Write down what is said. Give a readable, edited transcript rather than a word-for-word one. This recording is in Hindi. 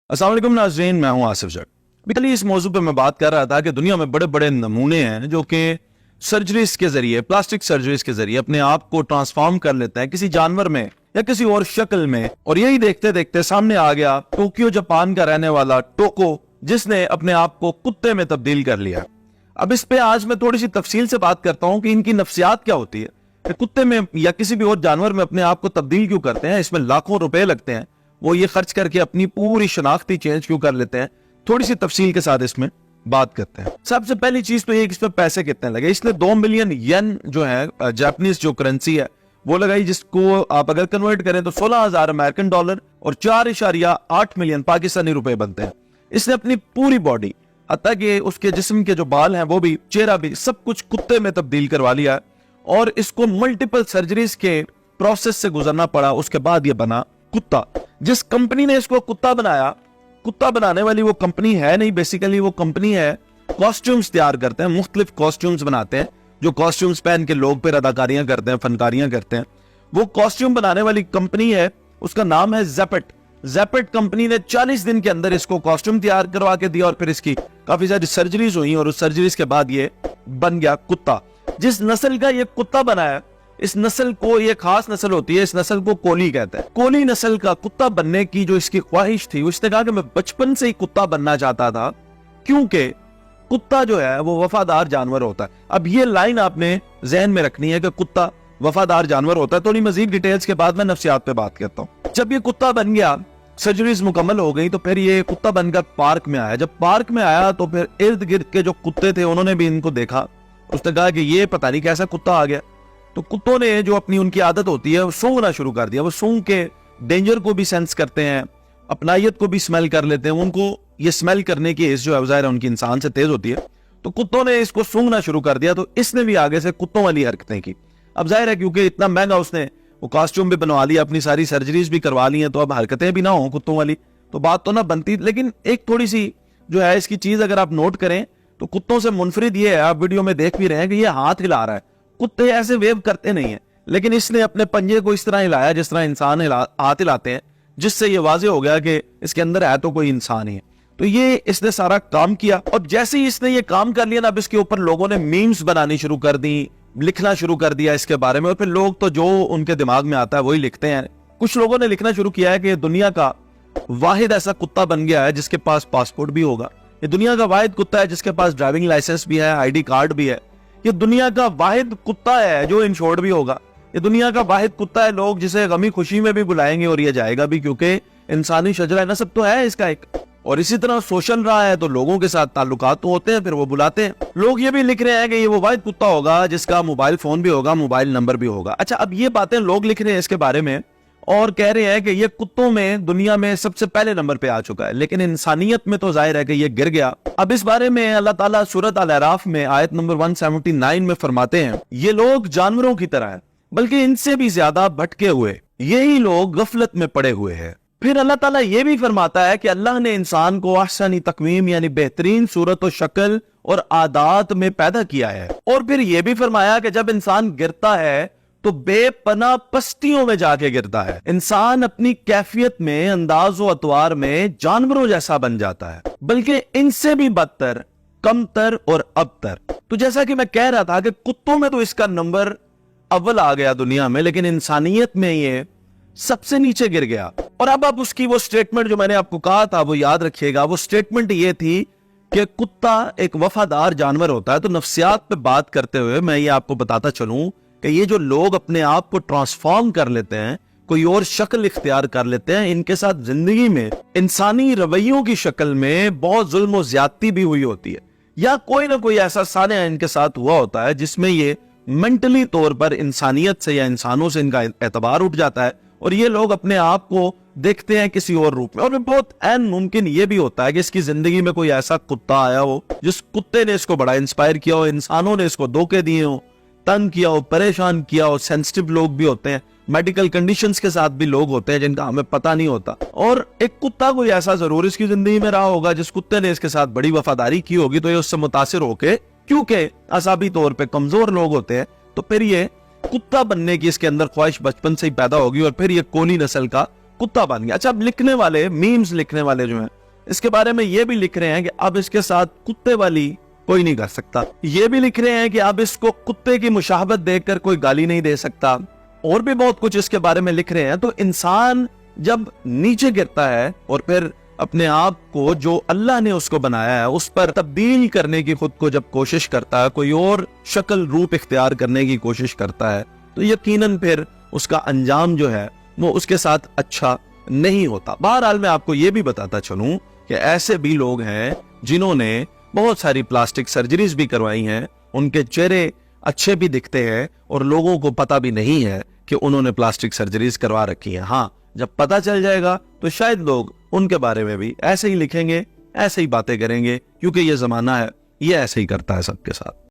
अस्सलाम वालेकुम नाज़रीन, मैं हूं आसिफ जट। पिछले इस मौजू पे मैं बात कर रहा था कि दुनिया में बड़े बड़े नमूने हैं जो कि सर्जरीज के जरिए, प्लास्टिक सर्जरीज के जरिए अपने आप को ट्रांसफॉर्म कर लेते हैं किसी जानवर में या किसी और शक्ल में। और यही देखते देखते सामने आ गया टोक्यो जापान का रहने वाला टोको, जिसने अपने आप को कुत्ते में तब्दील कर लिया। अब इस पे आज मैं थोड़ी सी तफसील से बात करता हूं कि इनकी नफ्सियात क्या होती है, कि कुत्ते में या किसी भी और जानवर में अपने आप को तब्दील क्यों करते हैं। इसमें लाखों रुपए लगते हैं, वो ये खर्च करके अपनी पूरी शनाख्ती चेंज क्यों कर लेते हैं। थोड़ी सी तफसील के साथ इसमें बात करते हैं। सबसे पहली चीज तो ये, इसमें पैसे कितने लगे। इसने 2 मिलियन येन जो है जापानीज जो करेंसी है वो लगाई, जिसको आप अगर कन्वर्ट करें तो 16,000 अमेरिकन डॉलर और 4.8 मिलियन पाकिस्तानी रुपए बनते हैं। इसने अपनी पूरी बॉडी, हत्ता कि उसके जिस्म के जो बाल हैं वो भी, चेहरा भी, सब कुछ कुत्ते में तब्दील करवा लिया है। और इसको मल्टीपल सर्जरीज के प्रोसेस से गुजरना पड़ा, उसके बाद ये बना कुत्ता। जिस कंपनी ने इसको कुत्ता बनाया, कुत्ता बनाने वाली वो कंपनी है नहीं, बेसिकली वो कंपनी है कॉस्ट्यूम्स तैयार करते हैं, मुख्तलिफ कॉस्ट्यूम्स बनाते हैं, जो कॉस्ट्यूम्स पहन के लोग फिर अदाकारियां करते हैं, फनकारियां करते हैं। वो कॉस्ट्यूम बनाने वाली कंपनी है, उसका नाम है ज़ेपेट। ज़ेपेट कंपनी ने 40 दिन के अंदर इसको कॉस्ट्यूम तैयार करवा के दिया और फिर इसकी काफी सारी सर्जरीज हुई और उस सर्जरीज के बाद ये बन गया कुत्ता। जिस नस्ल का ये कुत्ता बनाया, इस नस्ल को, ये खास नस्ल होती है, इस नस्ल को कोली कहते हैं। कोली नस्ल का कुत्ता बनने की जो इसकी ख्वाहिश थी, उसने कहा कि मैं बचपन से ही कुत्ता बनना चाहता था, क्योंकि कुत्ता जो है वो वफादार जानवर होता है। अब ये लाइन आपने जहन में रखनी है कि कुत्ता वफादार जानवर होता है। थोड़ी मजीद डिटेल्स के बाद मैं नफ्सियात पे बात करता हूँ। जब ये कुत्ता बन गया, सर्जरीज मुकम्मल हो गई, तो फिर ये कुत्ता बनकर पार्क में आया। जब पार्क में आया तो फिर इर्द गिर्द के जो कुत्ते थे उन्होंने भी इनको देखा। उसने कहा कि ये पता नहीं कैसा कुत्ता आ गया। तो कुत्तों ने, जो अपनी उनकी आदत होती है, वो सूंघना शुरू कर दिया। वो सूंघ के डेंजर को भी सेंस करते हैं, अपनायत को भी स्मेल कर लेते हैं। उनको ये स्मेल करने की एज जो है ज़ाहिर है उनकी इंसान से तेज होती है। तो कुत्तों ने इसको सूंघना शुरू कर दिया, तो इसने भी आगे से कुत्तों वाली हरकतें की। अब जाहिर है क्योंकि इतना महंगा उसने वो कॉस्ट्यूम भी बनवा लिया, अपनी सारी सर्जरीज भी करवा ली हैं, तो अब हरकतें भी ना हो कुत्तों वाली तो बात तो ना बनती। लेकिन एक थोड़ी सी जो है इसकी चीज अगर आप नोट करें तो कुत्तों से मुनफरिद ये है, आप वीडियो में देख भी रहे हैं कि ये हाथ हिला रहा है। कुत्ते ऐसे वेव करते नहीं है, लेकिन इसने अपने पंजे को इस तरह हिलाया जिस तरह इंसान हाथ हिलाते हैं, जिससे ये वाजे हो गया कि इसके अंदर है तो कोई इंसान ही है। तो ये इसने सारा काम किया, और जैसे ही इसने ये काम कर लिया ना, अब इसके ऊपर लोगों ने मीम्स बनानी शुरू कर दी, लिखना शुरू कर दिया इसके बारे में। और फिर लोग तो जो उनके दिमाग में आता है वही लिखते हैं। कुछ लोगों ने लिखना शुरू किया है कि दुनिया का वाहिद ऐसा कुत्ता बन गया है जिसके पास पासपोर्ट भी होगा। ये दुनिया का वाहिद कुत्ता है जिसके पास ड्राइविंग लाइसेंस भी है, आईडी कार्ड भी है। ये दुनिया का वाहिद कुत्ता है जो इंश्योर्ड भी होगा। ये दुनिया का वाहिद कुत्ता है लोग जिसे गमी खुशी में भी बुलाएंगे और ये जाएगा भी, क्योंकि इंसानी शजरा नस्ब तो है इसका एक। और इसी तरह सोशल रहा है तो लोगों के साथ ताल्लुकात तो होते हैं, फिर वो बुलाते हैं। लोग ये भी लिख रहे हैं कि ये वो वाहिद कुत्ता होगा जिसका मोबाइल फोन भी होगा, मोबाइल नंबर भी होगा। अच्छा, अब ये बातें लोग लिख रहे हैं इसके बारे में और कह रहे हैं कि ये कुत्तों में दुनिया में सबसे पहले नंबर पे आ चुका है, लेकिन इंसानियत में तो जाहिर है कि ये गिर गया। अब इस बारे में अल्लाह ताला सूरत अल-अराफ में आयत नंबर 179 में फरमाते हैं, ये लोग जानवरों की तरह है, बल्कि इनसे भी ज्यादा भटके हुए, यही लोग गफलत में पड़े हुए हैं। फिर अल्लाह ताला ये भी फरमाता है कि अल्लाह ने इंसान को अहसनी तकवीम यानी बेहतरीन सूरत और शक्ल और आदात में पैदा किया है। और फिर यह भी फरमाया कि जब इंसान गिरता है तो बेपना पस्तियों में जाके गिरता है। इंसान अपनी कैफियत में, अंदाज व अतवार में जानवरों जैसा बन जाता है, बल्कि इनसे भी बदतर, कमतर और अबतर। तो जैसा कि मैं कह रहा था कि कुत्तों में तो इसका नंबर अव्वल आ गया दुनिया में, लेकिन इंसानियत में ये सबसे नीचे गिर गया। और अब उसकी वो स्टेटमेंट जो मैंने आपको कहा था वो याद रखिएगा। वो स्टेटमेंट ये थी कि कुत्ता एक वफादार जानवर होता है। तो नफ्सियात पे बात करते हुए मैं ये आपको बताता चलूं कि ये जो लोग अपने आप को ट्रांसफॉर्म कर लेते हैं, कोई और शक्ल इख्तियार कर लेते हैं, इनके साथ जिंदगी में इंसानी रवैयों की शक्ल में बहुत जुल्म और ज्यादती भी हुई होती है, या कोई ना कोई ऐसा सानिया इनके साथ हुआ होता है जिसमें ये मेंटली तौर पर इंसानियत से या इंसानों से इनका एतबार उठ जाता है और ये लोग अपने आप को देखते हैं किसी और रूप में। और बहुत ऐन मुमकिन ये भी होता है कि इसकी जिंदगी में कोई ऐसा कुत्ता आया हो जिस कुत्ते ने इसको बड़ा इंस्पायर किया हो, इंसानों ने इसको धोखे दिए हो, तंग किया हो, परेशान किया हो। सेंसिटिव लोग भी होते हैं, मेडिकल कंडीशंस के साथ भी लोग होते हैं जिनका हमें पता नहीं होता। और एक कुत्ता कोई ऐसा जरूर इसकी जिंदगी में रहा होगा जिस कुत्ते ने इसके साथ बड़ी वफादारी की होगी, तो ये उससे मुतासिर होके, क्योंकि असाबी तौर पे कमजोर लोग होते हैं, तो फिर ये कुत्ता बनने की इसके अंदर ख्वाहिश बचपन से ही पैदा होगी और फिर ये कोनी नस्ल का कुत्ता बन गया। अच्छा, अब लिखने वाले, मीम्स लिखने वाले जो हैं, इसके बारे में ये भी लिख रहे हैं कि अब इसके साथ कुत्ते वाली कोई नहीं कर सकता। ये भी लिख रहे हैं कि अब इसको कुत्ते की मुशाबत देखकर कोई गाली नहीं दे सकता, और भी बहुत कुछ इसके बारे में लिख रहे हैं। तो इंसान जब नीचे गिरता है और फिर अपने आप को, जो अल्लाह ने उसको बनाया है, उस पर तब्दील करने की खुद को जब कोशिश करता है, कोई और शक्ल रूप इख्तियार करने की कोशिश करता है, तो यकीनन फिर उसका अंजाम जो है वो उसके साथ अच्छा नहीं होता। बहरहाल मैं आपको ये भी बताता चलूं कि ऐसे भी लोग हैं जिन्होंने बहुत सारी प्लास्टिक सर्जरीज भी करवाई हैं, उनके चेहरे अच्छे भी दिखते हैं और लोगों को पता भी नहीं है कि उन्होंने प्लास्टिक सर्जरीज करवा रखी है। हाँ, जब पता चल जाएगा तो शायद लोग उनके बारे में भी ऐसे ही लिखेंगे, ऐसे ही बातें करेंगे, क्योंकि ये जमाना है, ये ऐसे ही करता है सबके साथ।